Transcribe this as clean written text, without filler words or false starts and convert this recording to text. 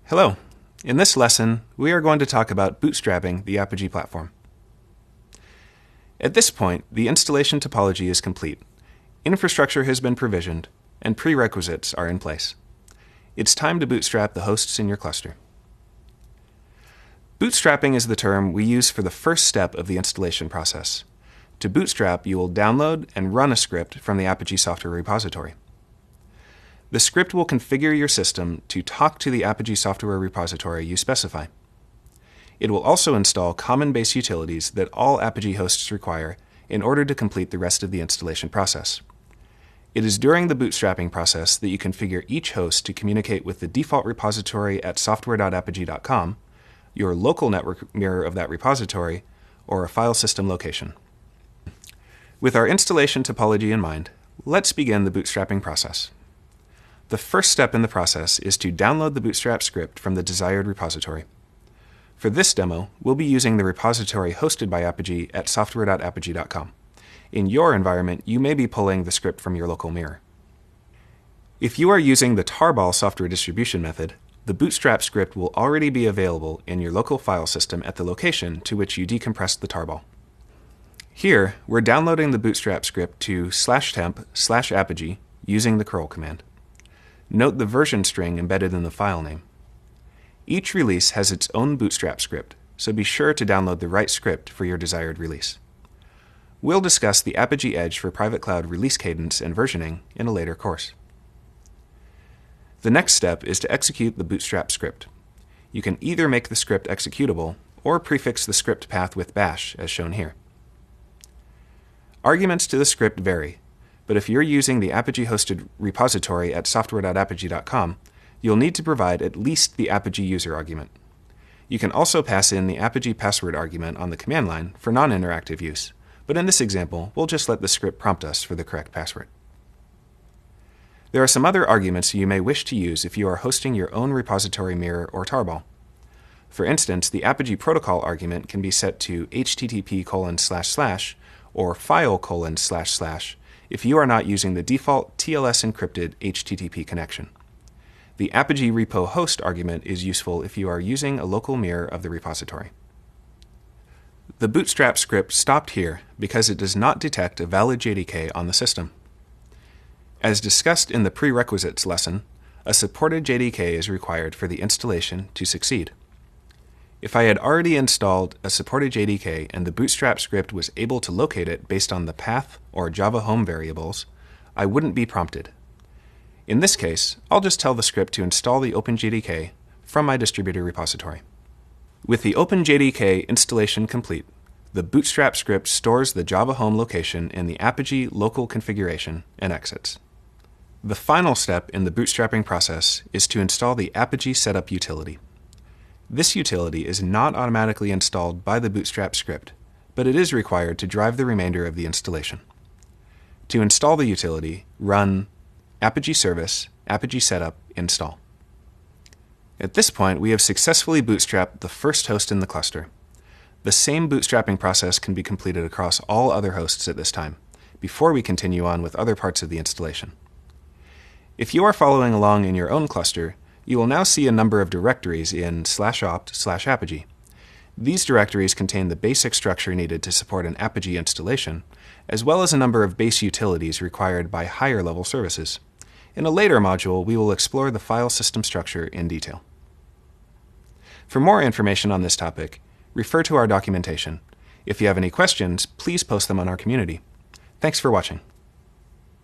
Hello. In this lesson, we are going to talk about bootstrapping the Apogee platform. At this point, the installation topology is complete, infrastructure has been provisioned, and prerequisites are in place. It's time to bootstrap the hosts in your cluster. Bootstrapping is the term we use for the first step of the installation process. To bootstrap, you will download and run a script from the Apogee software repository. The script will configure your system to talk to the Apogee software repository you specify. It will also install common base utilities that all Apogee hosts require in order to complete the rest of the installation process. It is during the bootstrapping process that you configure each host to communicate with the default repository at software.apogee.com, your local network mirror of that repository, or a file system location. With our installation topology in mind, let's begin the bootstrapping process. The first step in the process is to download the Bootstrap script from the desired repository. For this demo, we'll be using the repository hosted by Apogee at software.apogee.com. In your environment, you may be pulling the script from your local mirror. If you are using the Tarball software distribution method, the Bootstrap script will already be available in your local file system at the location to which you decompressed the Tarball. Here, we're downloading the Bootstrap script to /temp/apogee using the curl command. Note the version string embedded in the file name. Each release has its own Bootstrap script, so be sure to download the right script for your desired release. We'll discuss the Apogee Edge for Private Cloud release cadence and versioning in a later course. The next step is to execute the Bootstrap script. You can either make the script executable or prefix the script path with bash, as shown here. Arguments to the script vary, but if you're using the Apogee-hosted repository at software.apogee.com, you'll need to provide at least the Apogee user argument. You can also pass in the Apogee password argument on the command line for non-interactive use, but in this example, we'll just let the script prompt us for the correct password. There are some other arguments you may wish to use if you are hosting your own repository mirror or tarball. For instance, the Apogee protocol argument can be set to http:// or file:// if you are not using the default TLS encrypted HTTP connection. The Apogee repo host argument is useful if you are using a local mirror of the repository. The Bootstrap script stopped here because it does not detect a valid JDK on the system. As discussed in the prerequisites lesson, a supported JDK is required for the installation to succeed. If I had already installed a supported JDK and the Bootstrap script was able to locate it based on the path or Java home variables, I wouldn't be prompted. In this case, I'll just tell the script to install the OpenJDK from my distributor repository. With the OpenJDK installation complete, the Bootstrap script stores the Java home location in the Apogee local configuration and exits. The final step in the bootstrapping process is to install the Apogee setup utility. This utility is not automatically installed by the Bootstrap script, but it is required to drive the remainder of the installation. To install the utility, run apogee service apogee setup install. At this point, we have successfully bootstrapped the first host in the cluster. The same bootstrapping process can be completed across all other hosts at this time, before we continue on with other parts of the installation. If you are following along in your own cluster, you will now see a number of directories in /opt/apogee. These directories contain the basic structure needed to support an Apogee installation, as well as a number of base utilities required by higher-level services. In a later module, we will explore the file system structure in detail. For more information on this topic, refer to our documentation. If you have any questions, please post them on our community. Thanks for watching.